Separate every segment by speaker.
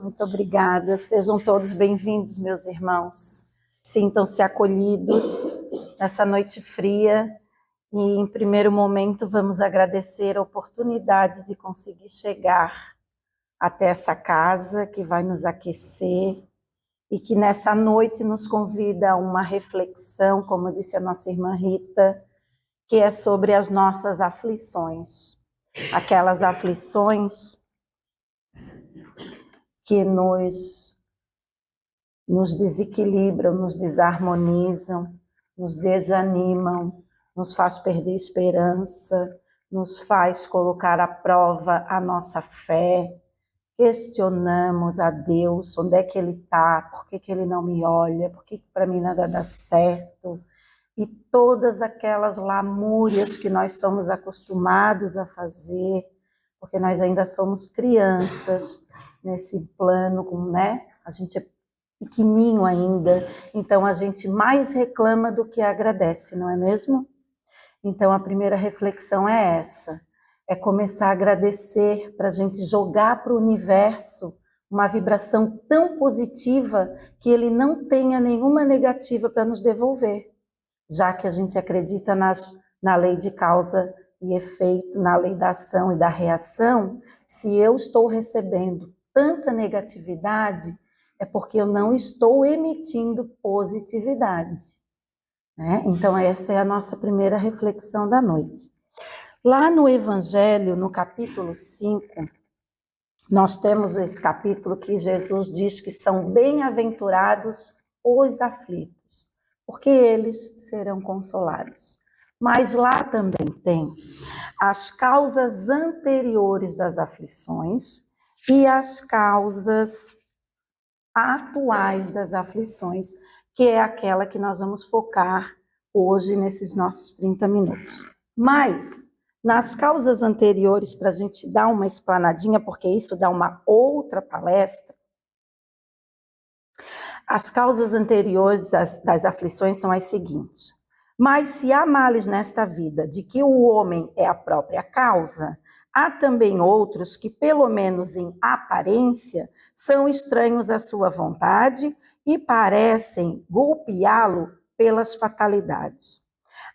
Speaker 1: muito obrigada. Sejam todos bem-vindos, meus irmãos. Sintam-se acolhidos nessa noite fria e, em primeiro momento, vamos agradecer a oportunidade de conseguir chegar até essa casa que vai nos aquecer e que nessa noite nos convida a uma reflexão, como disse a nossa irmã Rita, que é sobre as nossas aflições. Aquelas aflições que nos desequilibram, nos desarmonizam, nos desanimam, nos faz perder esperança, nos faz colocar à prova a nossa fé, questionamos a Deus, onde é que Ele está, por que Ele não me olha, por que para mim nada dá certo, e todas aquelas lamúrias que nós somos acostumados a fazer, porque nós ainda somos crianças nesse plano, né? A gente é pequenininho ainda, então a gente mais reclama do que agradece, não é mesmo? Então a primeira reflexão é essa, é começar a agradecer para a gente jogar para o universo uma vibração tão positiva que ele não tenha nenhuma negativa para nos devolver, já que a gente acredita na lei de causa e efeito, na lei da ação e da reação. Se eu estou recebendo tanta negatividade, é porque eu não estou emitindo positividade, né? Então essa é a nossa primeira reflexão da noite. Lá no Evangelho, no capítulo 5, nós temos esse capítulo que Jesus diz que são bem-aventurados os aflitos, porque eles serão consolados. Mas lá também tem as causas anteriores das aflições e as causas atuais das aflições, que é aquela que nós vamos focar hoje nesses nossos 30 minutos. Mas, nas causas anteriores, para a gente dar uma explanadinha, porque isso dá uma outra palestra, as causas anteriores das aflições são as seguintes. Mas se há males nesta vida, de que o homem é a própria causa, há também outros que, pelo menos em aparência, são estranhos à sua vontade e parecem golpeá-lo pelas fatalidades.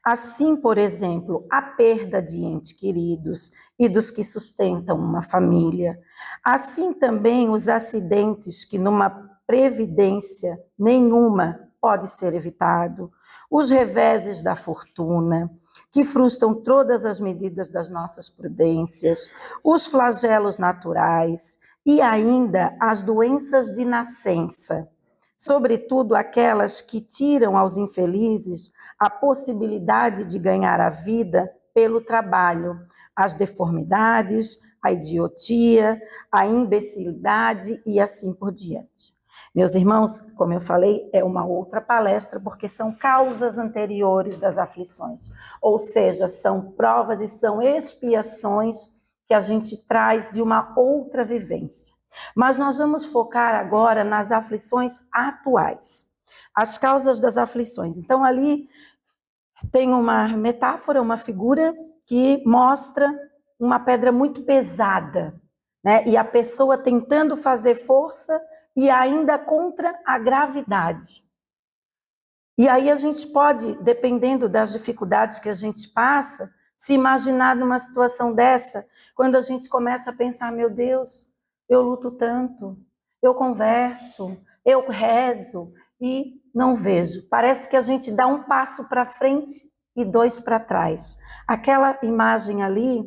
Speaker 1: Assim, por exemplo, a perda de entes queridos e dos que sustentam uma família. Assim também os acidentes que numa previdência nenhuma pode ser evitado, os reveses da fortuna, que frustram todas as medidas das nossas prudências, os flagelos naturais e ainda as doenças de nascença, sobretudo aquelas que tiram aos infelizes a possibilidade de ganhar a vida pelo trabalho, as deformidades, a idiotia, a imbecilidade e assim por diante. Meus irmãos, como eu falei, é uma outra palestra, porque são causas anteriores das aflições, ou seja, são provas e são expiações que a gente traz de uma outra vivência. Mas nós vamos focar agora nas aflições atuais, as causas das aflições. Então ali tem uma metáfora, uma figura que mostra uma pedra muito pesada, né? E a pessoa tentando fazer força e ainda contra a gravidade. E aí a gente pode, dependendo das dificuldades que a gente passa, se imaginar numa situação dessa, quando a gente começa a pensar, meu Deus, eu luto tanto, eu converso, eu rezo e não vejo. Parece que a gente dá um passo para frente e dois para trás. Aquela imagem ali,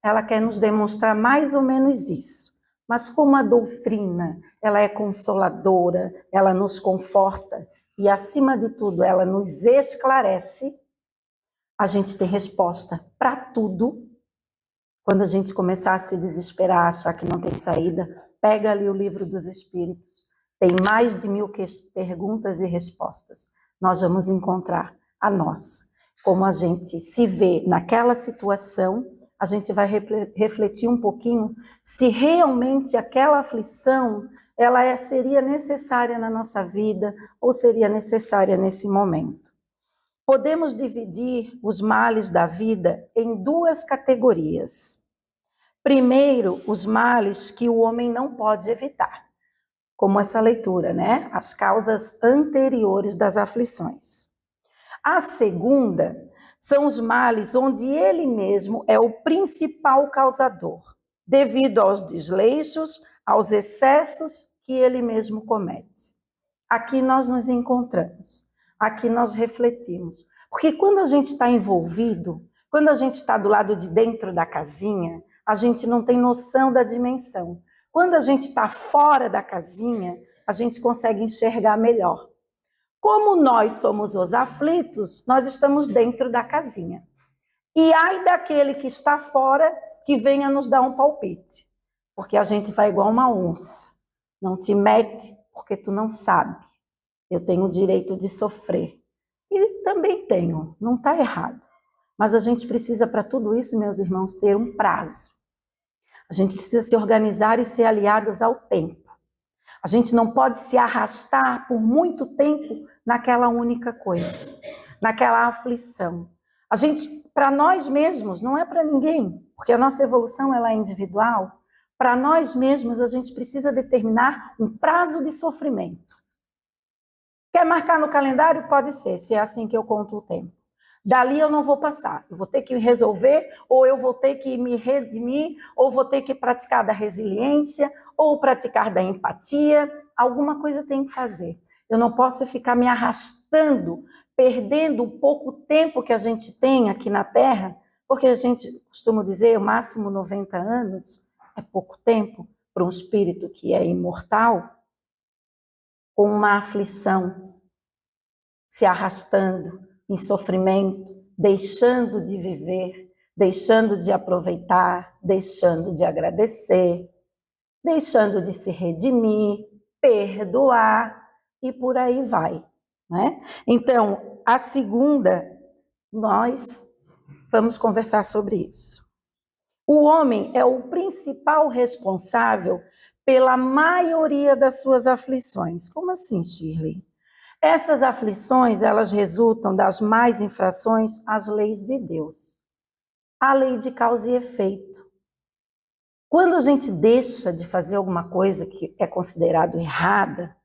Speaker 1: ela quer nos demonstrar mais ou menos isso. Mas como a doutrina, ela é consoladora, ela nos conforta e, acima de tudo, ela nos esclarece, a gente tem resposta para tudo. Quando a gente começar a se desesperar, achar que não tem saída, pega ali o livro dos Espíritos. Tem mais de 1000 perguntas e respostas. Nós vamos encontrar a nossa. Como a gente se vê naquela situação, a gente vai refletir um pouquinho se realmente aquela aflição ela seria necessária na nossa vida ou seria necessária nesse momento. Podemos dividir os males da vida em duas categorias. Primeiro, os males que o homem não pode evitar. como essa leitura, né? As causas anteriores das aflições. A segunda são os males onde ele mesmo é o principal causador, devido aos desleixos, aos excessos que ele mesmo comete. Aqui nós nos encontramos, aqui nós refletimos. Porque quando a gente está envolvido, quando a gente está do lado de dentro da casinha, a gente não tem noção da dimensão. Quando a gente está fora da casinha, a gente consegue enxergar melhor. Como nós somos os aflitos, nós estamos dentro da casinha. E ai daquele que está fora, que venha nos dar um palpite. Porque a gente vai igual uma onça. Não te mete, porque tu não sabe. Eu tenho o direito de sofrer. E também tenho, não está errado. Mas a gente precisa, para tudo isso, meus irmãos, ter um prazo. A gente precisa se organizar e ser aliados ao tempo. A gente não pode se arrastar por muito tempo naquela única coisa, naquela aflição. A gente, para nós mesmos, não é para ninguém, porque a nossa evolução ela é individual. Para nós mesmos, a gente precisa determinar um prazo de sofrimento. Quer marcar no calendário? Pode ser, se é assim que eu conto o tempo. Dali eu não vou passar, eu vou ter que resolver, ou eu vou ter que me redimir, ou vou ter que praticar da resiliência, ou praticar da empatia, alguma coisa eu tenho que fazer. Eu não posso ficar me arrastando, perdendo o pouco tempo que a gente tem aqui na Terra, porque a gente costuma dizer, o máximo 90 anos é pouco tempo para um espírito que é imortal, com uma aflição, se arrastando em sofrimento, deixando de viver, deixando de aproveitar, deixando de agradecer, deixando de se redimir, perdoar e por aí vai, né? Então, a segunda, nós vamos conversar sobre isso. O homem é o principal responsável pela maioria das suas aflições. Como assim, Shirley? Essas aflições, elas resultam das más infrações às leis de Deus. A lei de causa e efeito. Quando a gente deixa de fazer alguma coisa que é considerado errada,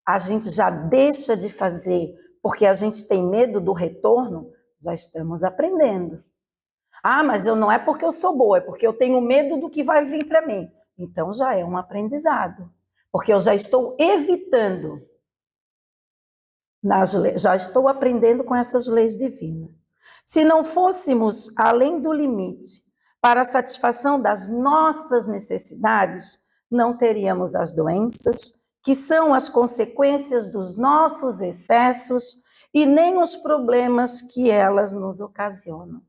Speaker 1: a gente já deixa de fazer porque a gente tem medo do retorno, já estamos aprendendo. Ah, mas eu não é porque eu sou boa, é porque eu tenho medo do que vai vir para mim. Então já é um aprendizado, porque eu já estou evitando. Já estou aprendendo com essas leis divinas. Se não fôssemos além do limite para a satisfação das nossas necessidades, não teríamos as doenças, que são as consequências dos nossos excessos, e nem os problemas que elas nos ocasionam.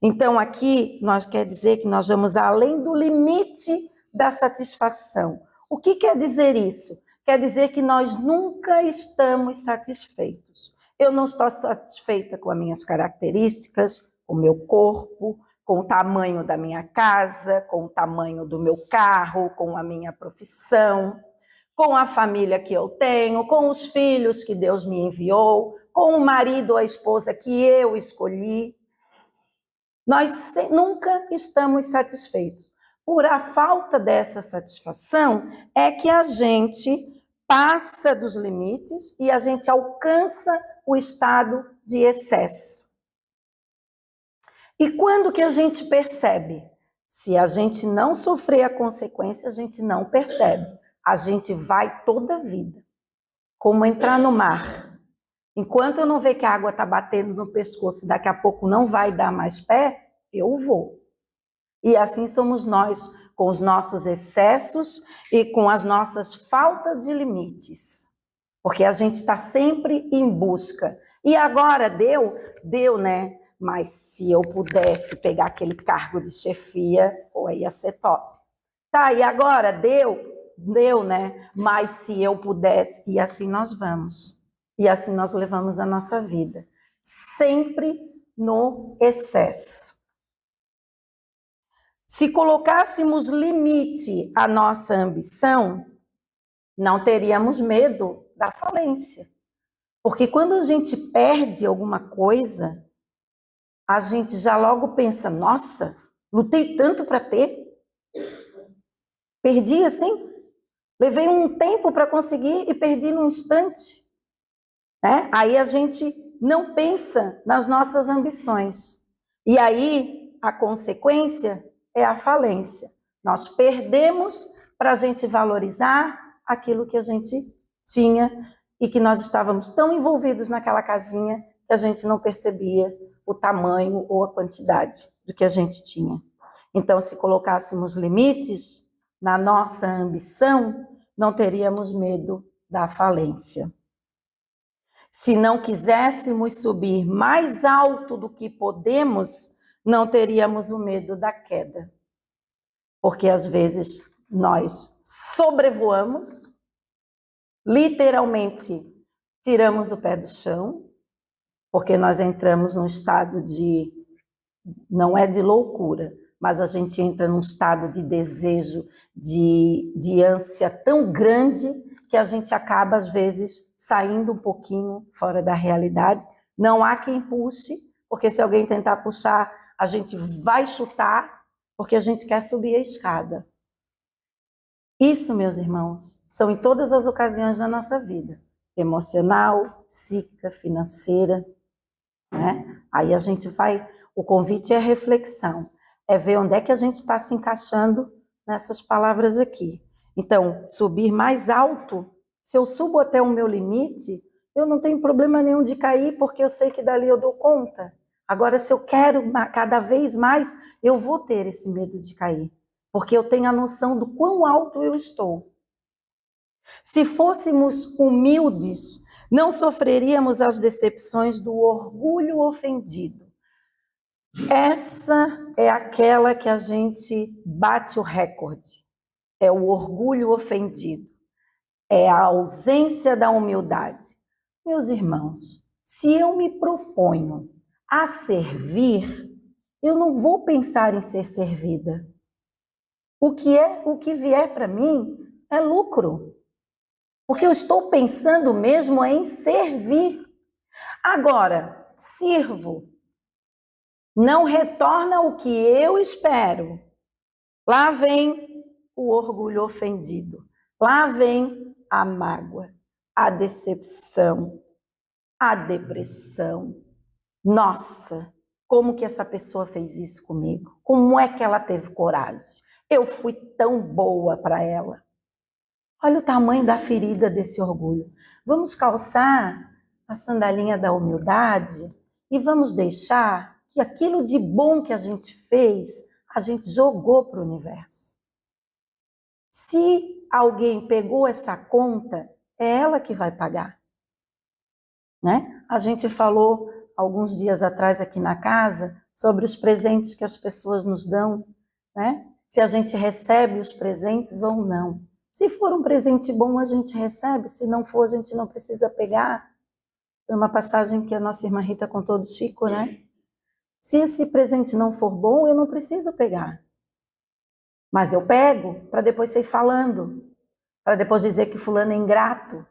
Speaker 1: Então, aqui, nós quer dizer que nós vamos além do limite da satisfação. O que quer dizer isso? Quer dizer que nós nunca estamos satisfeitos. Eu não estou satisfeita com as minhas características, com o meu corpo, com o tamanho da minha casa, com o tamanho do meu carro, com a minha profissão, com a família que eu tenho, com os filhos que Deus me enviou, com o marido ou a esposa que eu escolhi. Nós nunca estamos satisfeitos. Por a falta dessa satisfação é que a gente passa dos limites e a gente alcança o estado de excesso. E quando que a gente percebe? Se a gente não sofrer a consequência, a gente não percebe. A gente vai toda a vida. Como entrar no mar. Enquanto eu não ver que a água está batendo no pescoço e daqui a pouco não vai dar mais pé, eu vou. E assim somos nós, com os nossos excessos e com as nossas faltas de limites. Porque a gente está sempre em busca. E agora deu, né? Mas se eu pudesse pegar aquele cargo de chefia, pô, ia ser top. Tá, e agora deu, né? Mas se eu pudesse, e assim nós vamos. E assim nós levamos a nossa vida. Sempre no excesso. Se colocássemos limite à nossa ambição, não teríamos medo da falência. Porque quando a gente perde alguma coisa, a gente já logo pensa, nossa, lutei tanto para ter. Perdi assim? Levei um tempo para conseguir e perdi num instante. Né? Aí a gente não pensa nas nossas ambições. E aí a consequência é a falência. Nós perdemos para a gente valorizar aquilo que a gente tinha e que nós estávamos tão envolvidos naquela casinha que a gente não percebia o tamanho ou a quantidade do que a gente tinha. Então, se colocássemos limites na nossa ambição, não teríamos medo da falência. Se não quiséssemos subir mais alto do que podemos, não teríamos o medo da queda. Porque às vezes nós sobrevoamos, literalmente tiramos o pé do chão, porque nós entramos num estado de, não é de loucura, mas a gente entra num estado de desejo, de ânsia tão grande que a gente acaba, às vezes, saindo um pouquinho fora da realidade. Não há quem puxe, porque se alguém tentar puxar, a gente vai chutar, porque a gente quer subir a escada. Isso, meus irmãos, são em todas as ocasiões da nossa vida. Emocional, psíquica, financeira, né? Aí a gente vai... O convite é a reflexão, é ver onde é que a gente está se encaixando nessas palavras aqui. Então, subir mais alto, se eu subo até o meu limite, eu não tenho problema nenhum de cair, porque eu sei que dali eu dou conta. Agora, se eu quero cada vez mais, eu vou ter esse medo de cair, porque eu tenho a noção do quão alto eu estou. Se fôssemos humildes, não sofreríamos as decepções do orgulho ofendido. Essa é aquela que a gente bate o recorde. É o orgulho ofendido. É a ausência da humildade. Meus irmãos, se eu me proponho a servir, eu não vou pensar em ser servida. O que vier para mim é lucro. Porque eu estou pensando mesmo em servir. Agora, sirvo. Não retorna o que eu espero. Lá vem o orgulho ofendido. Lá vem a mágoa, a decepção, a depressão. Nossa, como que essa pessoa fez isso comigo? Como é que ela teve coragem? Eu fui tão boa para ela. Olha o tamanho da ferida desse orgulho. Vamos calçar a sandalinha da humildade e vamos deixar que aquilo de bom que a gente fez, a gente jogou para o universo. Se alguém pegou essa conta, é ela que vai pagar. Né? A gente falou alguns dias atrás aqui na casa sobre os presentes que as pessoas nos dão, né? Se a gente recebe os presentes ou não. Se for um presente bom, a gente recebe, se não for, a gente não precisa pegar. Foi uma passagem que a nossa irmã Rita contou do Chico, né? Se esse presente não for bom, eu não preciso pegar. Mas eu pego para depois sair falando, para depois dizer que fulano é ingrato,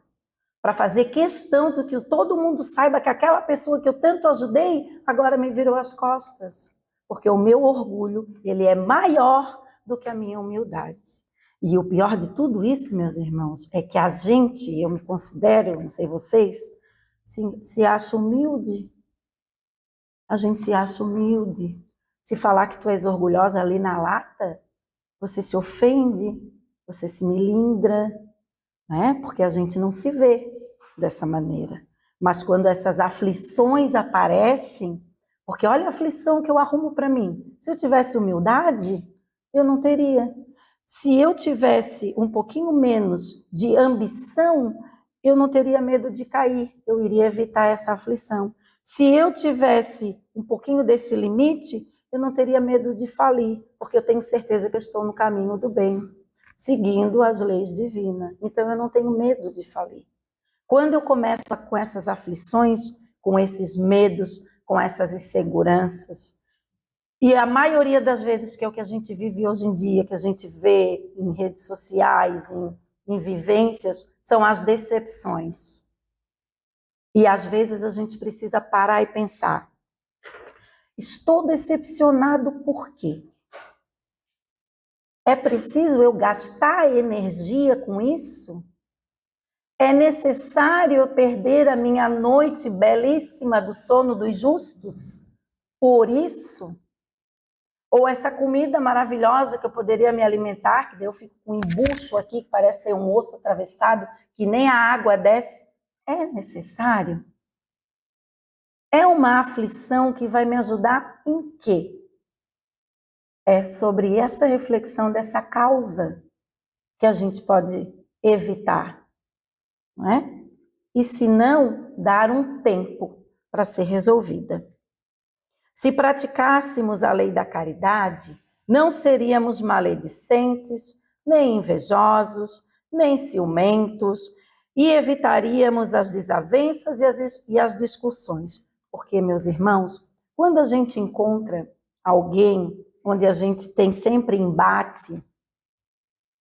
Speaker 1: para fazer questão de que todo mundo saiba que aquela pessoa que eu tanto ajudei, agora me virou as costas. Porque o meu orgulho, ele é maior do que a minha humildade. E o pior de tudo isso, meus irmãos, é que a gente, eu me considero, não sei vocês, se acha humilde. A gente se acha humilde. Se falar que tu és orgulhosa ali na lata, você se ofende, você se melindra, né? Porque a gente não se vê dessa maneira. Mas quando essas aflições aparecem, porque olha a aflição que eu arrumo para mim. Se eu tivesse humildade, eu não teria. Se eu tivesse um pouquinho menos de ambição, eu não teria medo de cair, eu iria evitar essa aflição. Se eu tivesse um pouquinho desse limite, eu não teria medo de falir, porque eu tenho certeza que eu estou no caminho do bem, seguindo as leis divinas. Então eu não tenho medo de falir. Quando eu começo com essas aflições, com esses medos, com essas inseguranças, e a maioria das vezes que é o que a gente vive hoje em dia, que a gente vê em redes sociais, em vivências, são as decepções. E às vezes a gente precisa parar e pensar, estou decepcionado por quê? É preciso eu gastar energia com isso? É necessário eu perder a minha noite belíssima do sono dos justos por isso? Ou essa comida maravilhosa que eu poderia me alimentar, que daí eu fico com um embucho aqui, que parece ter um osso atravessado, que nem a água desce, é necessário? É uma aflição que vai me ajudar em quê? É sobre essa reflexão dessa causa que a gente pode evitar, não é? E se não, dar um tempo para ser resolvida. Se praticássemos a lei da caridade, não seríamos maledicentes, nem invejosos, nem ciumentos, e evitaríamos as desavenças e as discussões. Porque, meus irmãos, quando a gente encontra alguém onde a gente tem sempre embate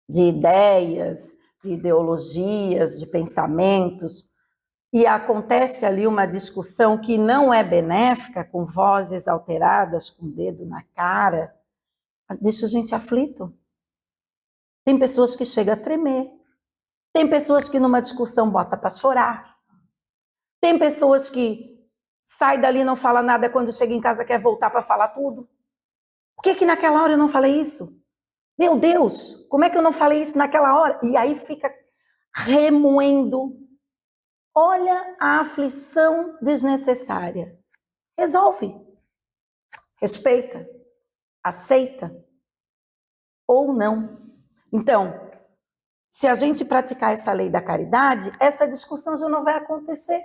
Speaker 1: de ideias, de ideologias, de pensamentos, e acontece ali uma discussão que não é benéfica, com vozes alteradas, com o dedo na cara, deixa a gente aflito. Tem pessoas que chegam a tremer. Tem pessoas que numa discussão bota para chorar. Tem pessoas que sai dali e não fala nada, quando chega em casa quer voltar para falar tudo. Por que naquela hora eu não falei isso? Meu Deus, como é que eu não falei isso naquela hora? E aí fica remoendo. Olha a aflição desnecessária. Resolve. Respeita. Aceita. Ou não. Então, se a gente praticar essa lei da caridade, essa discussão já não vai acontecer.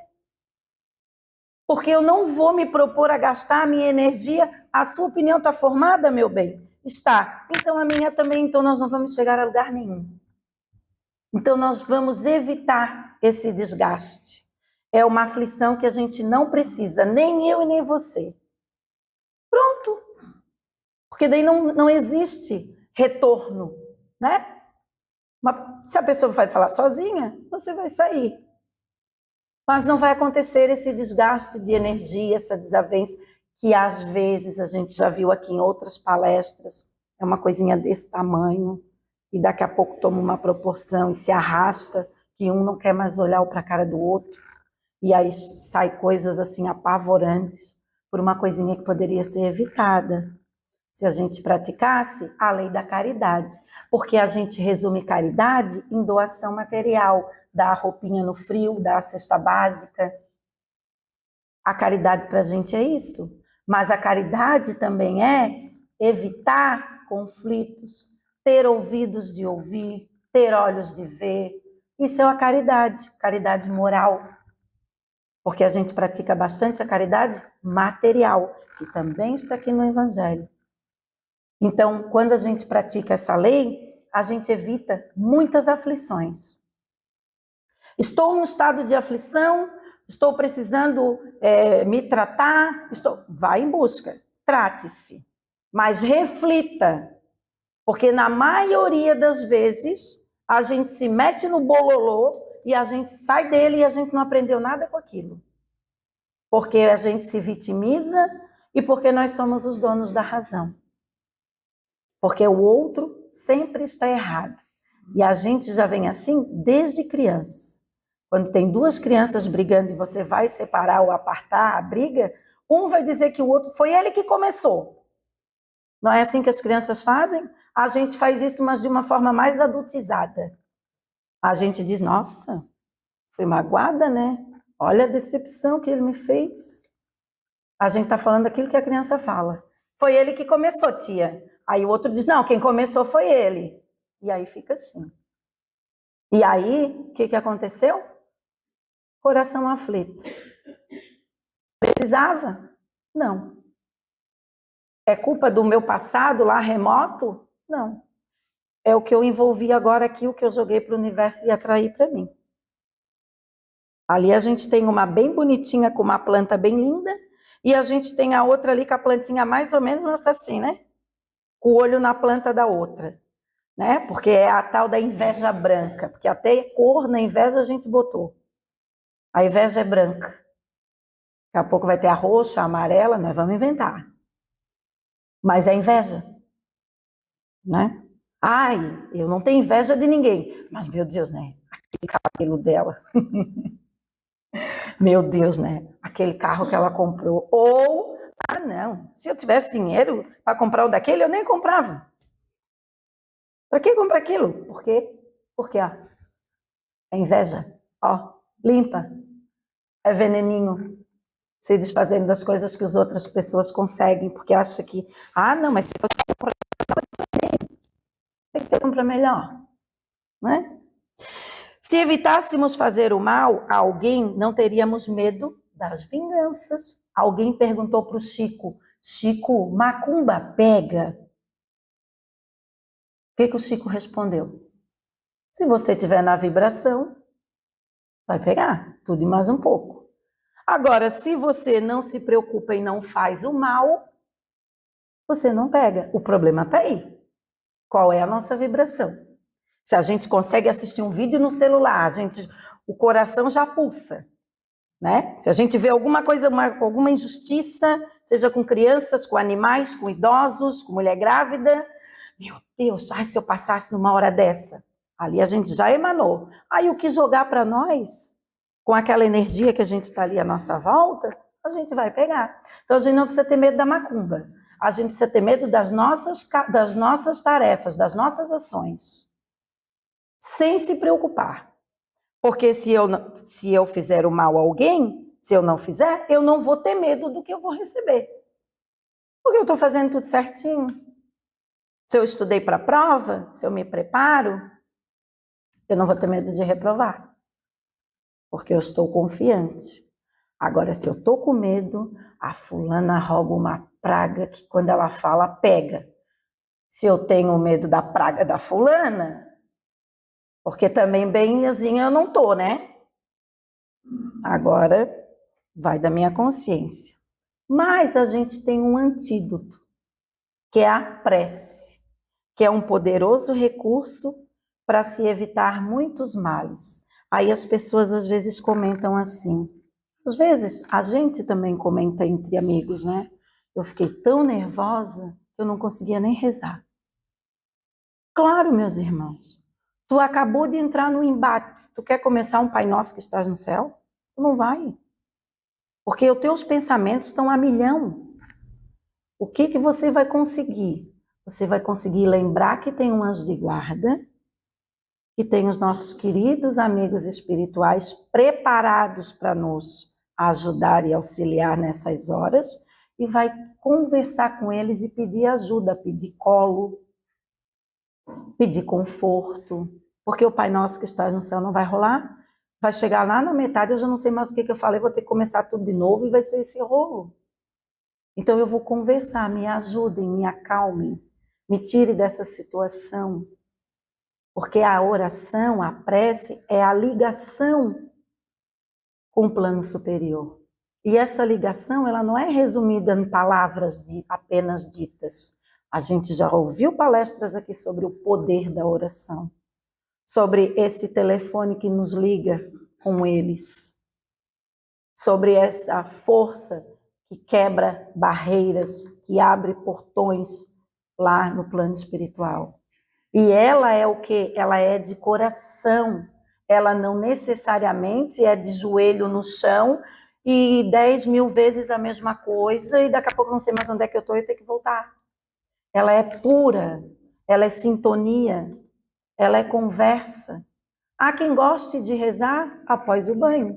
Speaker 1: Porque eu não vou me propor a gastar a minha energia. A sua opinião está formada, meu bem? Está. Então a minha também. Então nós não vamos chegar a lugar nenhum. Então nós vamos evitar esse desgaste. É uma aflição que a gente não precisa, nem eu e nem você. Pronto. Porque daí não existe retorno, né? Se a pessoa vai falar sozinha, você vai sair. Mas não vai acontecer esse desgaste de energia, essa desavença, que às vezes a gente já viu aqui em outras palestras, é uma coisinha desse tamanho, e daqui a pouco toma uma proporção e se arrasta, que um não quer mais olhar para a cara do outro, e aí sai coisas assim apavorantes, por uma coisinha que poderia ser evitada, se a gente praticasse a lei da caridade, porque a gente resume caridade em doação material, dar a roupinha no frio, dar a cesta básica. A caridade para a gente é isso, mas a caridade também é evitar conflitos, ter ouvidos de ouvir, ter olhos de ver. Isso é a caridade, caridade moral, porque a gente pratica bastante a caridade material, que também está aqui no Evangelho. Então, quando a gente pratica essa lei, a gente evita muitas aflições. Estou num estado de aflição, estou precisando me tratar, vai em busca, trate-se, mas reflita, porque na maioria das vezes a gente se mete no bololô e a gente sai dele e a gente não aprendeu nada com aquilo. Porque a gente se vitimiza e porque nós somos os donos da razão. Porque o outro sempre está errado. E a gente já vem assim desde criança. Quando tem duas crianças brigando e você vai separar ou apartar a briga, um vai dizer que o outro foi ele que começou. Não é assim que as crianças fazem? A gente faz isso, mas de uma forma mais adultizada. A gente diz, nossa, fui magoada, né? Olha a decepção que ele me fez. A gente está falando aquilo que a criança fala. Foi ele que começou, tia. Aí o outro diz, não, quem começou foi ele. E aí fica assim. E aí, o que aconteceu? Coração aflito. Precisava? Não. É culpa do meu passado lá remoto? Não. É o que eu envolvi agora aqui, o que eu joguei para o universo e atraí para mim. Ali a gente tem uma bem bonitinha com uma planta bem linda e a gente tem a outra ali com a plantinha mais ou menos, mas tá assim, né? Com o olho na planta da outra, né? Porque é a tal da inveja branca, porque até cor na inveja a gente botou. A inveja é branca. Daqui a pouco vai ter a roxa, a amarela, nós vamos inventar. Mas é inveja, né? Ai, eu não tenho inveja de ninguém. Mas, meu Deus, né? Aquele cabelo dela. Meu Deus, né? Aquele carro que ela comprou. Ou, ah, não, se eu tivesse dinheiro para comprar um daquele, eu nem comprava. Para que comprar aquilo? Por quê? Porque, ó, é inveja. Ó, limpa. É veneninho. Se desfazendo das coisas que as outras pessoas conseguem, porque acha que, ah, não, mas se você comprar, tem que comprar melhor, né? Se evitássemos fazer o mal a alguém, não teríamos medo das vinganças. Alguém perguntou para o Chico, Chico, macumba pega? O que o Chico respondeu? Se você estiver na vibração, vai pegar, tudo e mais um pouco. Agora, se você não se preocupa e não faz o mal, você não pega. O problema está aí. Qual é a nossa vibração? Se a gente consegue assistir um vídeo no celular, o coração já pulsa, né? Se a gente vê alguma coisa, alguma injustiça, seja com crianças, com animais, com idosos, com mulher grávida, meu Deus, ai, se eu passasse numa hora dessa, ali a gente já emanou. Aí o que jogar para nós, com aquela energia que a gente está ali à nossa volta, a gente vai pegar. Então a gente não precisa ter medo da macumba, a gente precisa ter medo das nossas tarefas, das nossas ações, sem se preocupar. Porque se eu fizer o mal a alguém, se eu não fizer, eu não vou ter medo do que eu vou receber. Porque eu estou fazendo tudo certinho. Se eu estudei para a prova, se eu me preparo, eu não vou ter medo de reprovar. Porque eu estou confiante. Agora, se eu estou com medo, a fulana roga uma praga que quando ela fala, pega. Se eu tenho medo da praga da fulana, porque também bemzinha eu não estou, né? Agora, vai da minha consciência. Mas a gente tem um antídoto, que é a prece, que é um poderoso recurso para se evitar muitos males. Aí as pessoas às vezes comentam assim, às vezes a gente também comenta entre amigos, né? Eu fiquei tão nervosa que eu não conseguia nem rezar. Claro, meus irmãos, tu acabou de entrar no embate, tu quer começar um Pai Nosso que estás no céu? Tu não vai. Porque os teus pensamentos estão a milhão. O que você vai conseguir? Você vai conseguir lembrar que tem um anjo de guarda, que tem os nossos queridos amigos espirituais preparados para nos ajudar e auxiliar nessas horas, e vai conversar com eles e pedir ajuda, pedir colo, pedir conforto, porque o Pai Nosso que está no céu não vai rolar, vai chegar lá na metade, eu já não sei mais o que eu falei, vou ter que começar tudo de novo e vai ser esse rolo. Então eu vou conversar, me ajudem, me acalmem, me tire dessa situação. Porque a oração, a prece, é a ligação com o plano superior. E essa ligação, ela não é resumida em palavras apenas ditas. A gente já ouviu palestras aqui sobre o poder da oração, sobre esse telefone que nos liga com eles, sobre essa força que quebra barreiras, que abre portões lá no plano espiritual. E ela é o quê? Ela é de coração. Ela não necessariamente é de joelho no chão e 10.000 vezes a mesma coisa e daqui a pouco não sei mais onde é que eu estou e tenho que voltar. Ela é pura, ela é sintonia, ela é conversa. Há quem goste de rezar após o banho.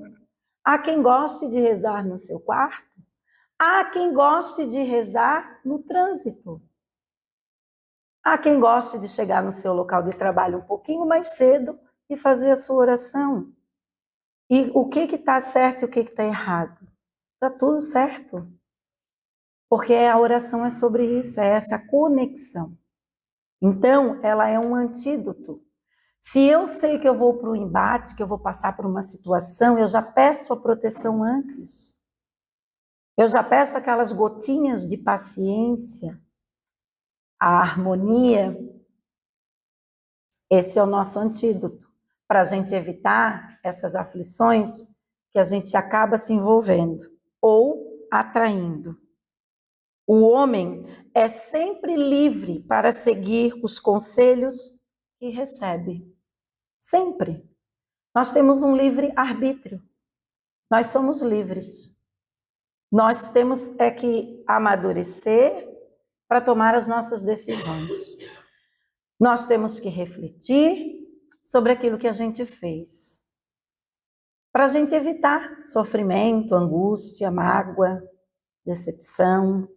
Speaker 1: Há quem goste de rezar no seu quarto. Há quem goste de rezar no trânsito. Há quem goste de chegar no seu local de trabalho um pouquinho mais cedo e fazer a sua oração. E o que está certo e o que está errado? Está tudo certo. Porque a oração é sobre isso, é essa conexão. Então, ela é um antídoto. Se eu sei que eu vou para um embate, que eu vou passar por uma situação, eu já peço a proteção antes. Eu já peço aquelas gotinhas de paciência, a harmonia. Esse é o nosso antídoto, para a gente evitar essas aflições que a gente acaba se envolvendo ou atraindo. O homem é sempre livre para seguir os conselhos que recebe. Sempre. Nós temos um livre arbítrio. Nós somos livres. Nós temos que amadurecer para tomar as nossas decisões. Nós temos que refletir sobre aquilo que a gente fez, para a gente evitar sofrimento, angústia, mágoa, decepção,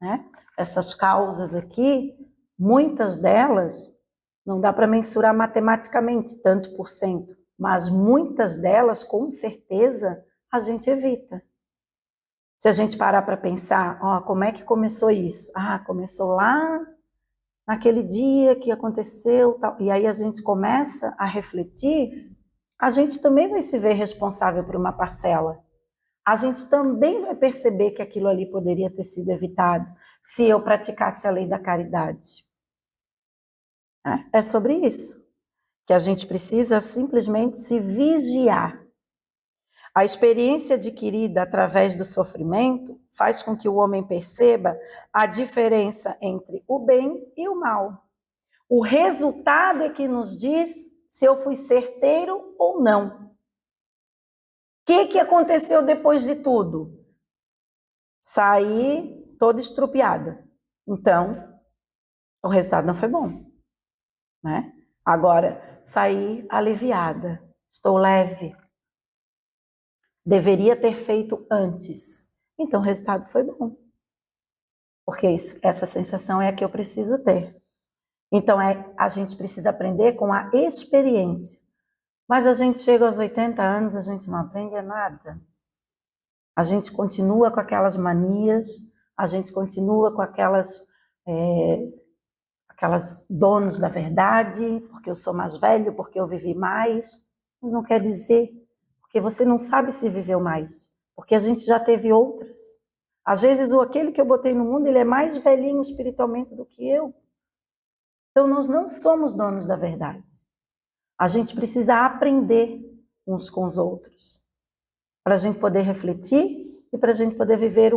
Speaker 1: né? Essas causas aqui, muitas delas, não dá para mensurar matematicamente tanto por cento, mas muitas delas, com certeza, a gente evita. Se a gente parar para pensar, como é que começou isso? Começou lá naquele dia que aconteceu, tal. E aí a gente começa a refletir, a gente também vai se ver responsável por uma parcela. A gente também vai perceber que aquilo ali poderia ter sido evitado se eu praticasse a lei da caridade. É sobre isso que a gente precisa simplesmente se vigiar. A experiência adquirida através do sofrimento faz com que o homem perceba a diferença entre o bem e o mal. O resultado é que nos diz se eu fui certeiro ou não. O que aconteceu depois de tudo? Saí toda estrupiada. Então, o resultado não foi bom, né? Agora, saí aliviada, estou leve. Deveria ter feito antes. Então, o resultado foi bom. Porque essa sensação é a que eu preciso ter. Então, a gente precisa aprender com a experiência. Mas a gente chega aos 80 anos, a gente não aprende nada. A gente continua com aquelas manias, a gente continua com aquelas donos da verdade, porque eu sou mais velho, porque eu vivi mais. Mas não quer dizer, porque você não sabe se viveu mais, porque a gente já teve outras. Às vezes, aquele que eu botei no mundo, ele é mais velhinho espiritualmente do que eu. Então, nós não somos donos da verdade. A gente precisa aprender uns com os outros, para a gente poder refletir e para a gente poder viver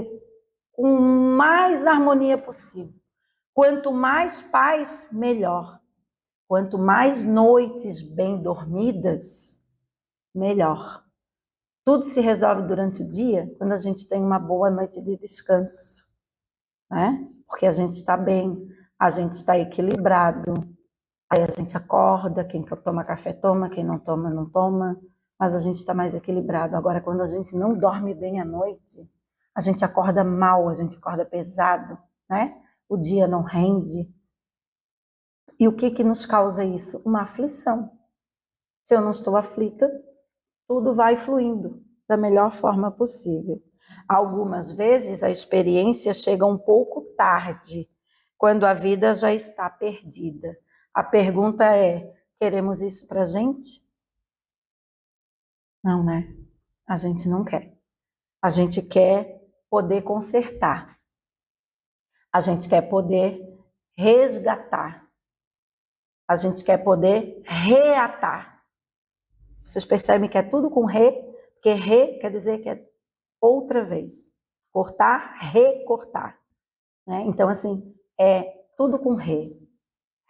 Speaker 1: com mais harmonia possível. Quanto mais paz, melhor. Quanto mais noites bem dormidas, melhor. Tudo se resolve durante o dia quando a gente tem uma boa noite de descanso, né? Porque a gente está bem, a gente está equilibrado. Aí a gente acorda, quem toma café toma, quem não toma, não toma, mas a gente está mais equilibrado. Agora, quando a gente não dorme bem à noite, a gente acorda mal, a gente acorda pesado, né? O dia não rende. E o que nos causa isso? Uma aflição. Se eu não estou aflita, tudo vai fluindo da melhor forma possível. Algumas vezes a experiência chega um pouco tarde, quando a vida já está perdida. A pergunta é, queremos isso pra gente? Não, né? A gente não quer. A gente quer poder consertar. A gente quer poder resgatar. A gente quer poder reatar. Vocês percebem que é tudo com re, porque re quer dizer que é outra vez. Cortar, recortar. Né? Então, assim, é tudo com re.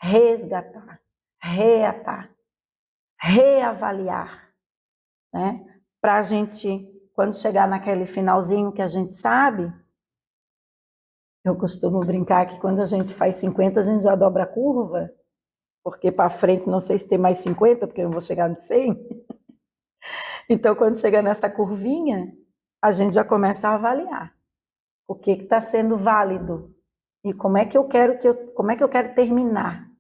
Speaker 1: Resgatar, reatar, reavaliar. Né? Para a gente, quando chegar naquele finalzinho que a gente sabe, eu costumo brincar que quando a gente faz 50, a gente já dobra a curva, porque para frente não sei se tem mais 50, porque eu não vou chegar no 100. Então, quando chega nessa curvinha, a gente já começa a avaliar o que está sendo válido e como é que eu quero terminar,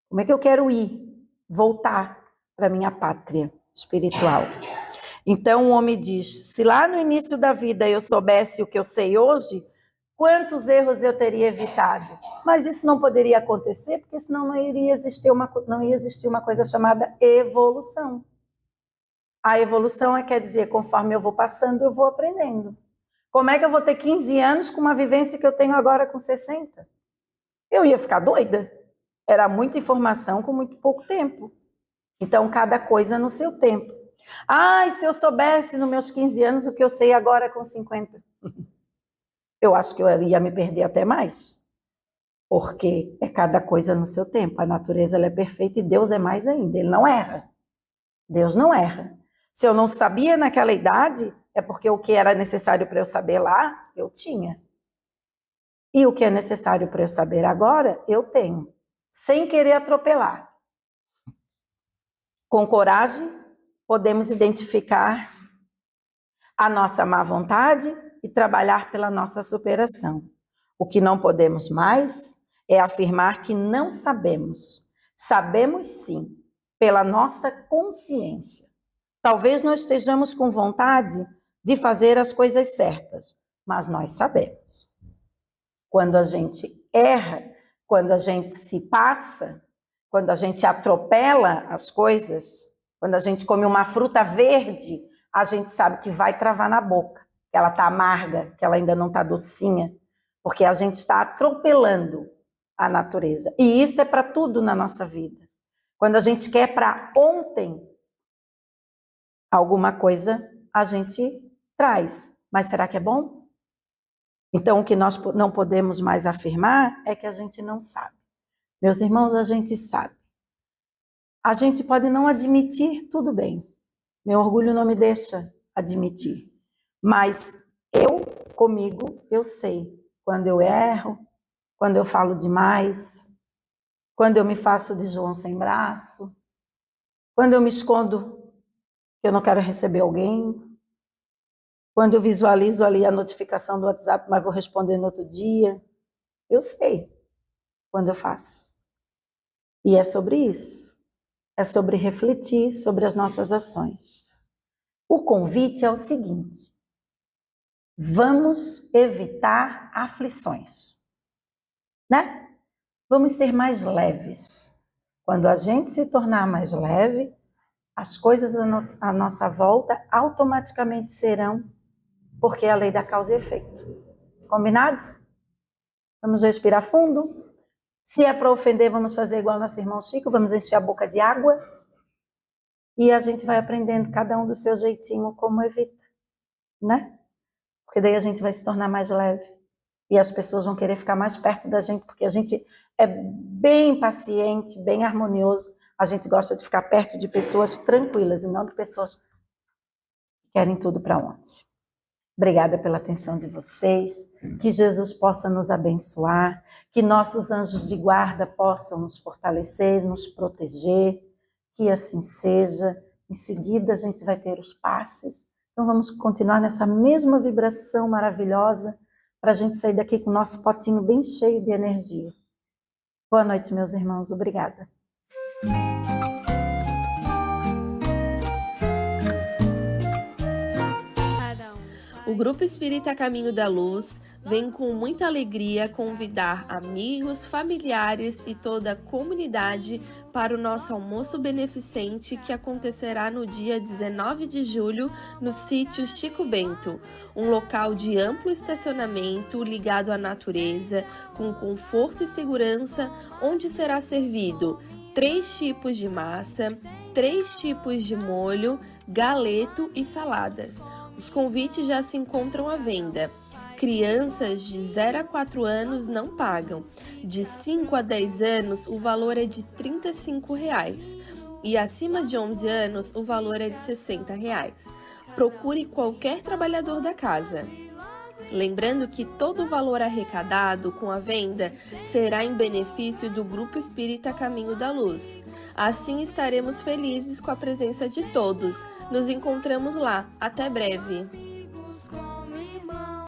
Speaker 1: como é que eu quero ir, voltar para minha pátria espiritual. Então o homem diz, se lá no início da vida eu soubesse o que eu sei hoje, quantos erros eu teria evitado? Mas isso não poderia acontecer, porque senão não ia existir uma coisa chamada evolução. A evolução quer dizer, conforme eu vou passando, eu vou aprendendo. Como é que eu vou ter 15 anos com uma vivência que eu tenho agora com 60? Eu ia ficar doida. Era muita informação com muito pouco tempo. Então, cada coisa no seu tempo. Se eu soubesse nos meus 15 anos o que eu sei agora com 50. eu acho que eu ia me perder até mais. Porque é cada coisa no seu tempo. A natureza ela é perfeita e Deus é mais ainda. Ele não erra. Deus não erra. Se eu não sabia naquela idade, é porque o que era necessário para eu saber lá, eu tinha. E o que é necessário para eu saber agora, eu tenho. Sem querer atropelar. Com coragem, podemos identificar a nossa má vontade e trabalhar pela nossa superação. O que não podemos mais é afirmar que não sabemos. Sabemos sim, pela nossa consciência. Talvez não estejamos com vontade de fazer as coisas certas, mas nós sabemos. Quando a gente erra, quando a gente se passa, quando a gente atropela as coisas, quando a gente come uma fruta verde, a gente sabe que vai travar na boca, que ela está amarga, que ela ainda não está docinha, porque a gente está atropelando a natureza. E isso é para tudo na nossa vida. Quando a gente quer para ontem alguma coisa, a gente traz. Mas será que é bom? Então, o que nós não podemos mais afirmar é que a gente não sabe. Meus irmãos, a gente sabe. A gente pode não admitir, tudo bem. Meu orgulho não me deixa admitir. Mas comigo, eu sei quando eu erro, quando eu falo demais, quando eu me faço de João sem braço, quando eu me escondo que eu não quero receber alguém, quando eu visualizo ali a notificação do WhatsApp, mas vou responder no outro dia. Eu sei quando eu faço. E é sobre isso. É sobre refletir sobre as nossas ações. O convite é o seguinte: vamos evitar aflições, né? Vamos ser mais leves. Quando a gente se tornar mais leve, as coisas à nossa volta automaticamente serão, porque é a lei da causa e efeito. Combinado? Vamos respirar fundo. Se é para ofender, vamos fazer igual nosso irmão Chico, vamos encher a boca de água. E a gente vai aprendendo cada um do seu jeitinho como evita, né? Porque daí a gente vai se tornar mais leve. E as pessoas vão querer ficar mais perto da gente, porque a gente é bem paciente, bem harmonioso. A gente gosta de ficar perto de pessoas tranquilas e não de pessoas que querem tudo para ontem. Obrigada pela atenção de vocês, que Jesus possa nos abençoar, que nossos anjos de guarda possam nos fortalecer, nos proteger, que assim seja. Em seguida a gente vai ter os passes, então vamos continuar nessa mesma vibração maravilhosa, para a gente sair daqui com o nosso potinho bem cheio de energia. Boa noite, meus irmãos, obrigada.
Speaker 2: O Grupo Espírita Caminho da Luz vem com muita alegria convidar amigos, familiares e toda a comunidade para o nosso almoço beneficente que acontecerá no dia 19 de julho no sítio Chico Bento, um local de amplo estacionamento ligado à natureza, com conforto e segurança, onde será servido 3 tipos de massa, 3 tipos de molho, galeto e saladas. Os convites já se encontram à venda. Crianças de 0 a 4 anos não pagam. De 5 a 10 anos, o valor é de R$ 35. E acima de 11 anos, o valor é de R$ 60. Procure qualquer trabalhador da casa. Lembrando que todo o valor arrecadado com a venda será em benefício do Grupo Espírita Caminho da Luz. Assim estaremos felizes com a presença de todos. Nos encontramos lá. Até breve!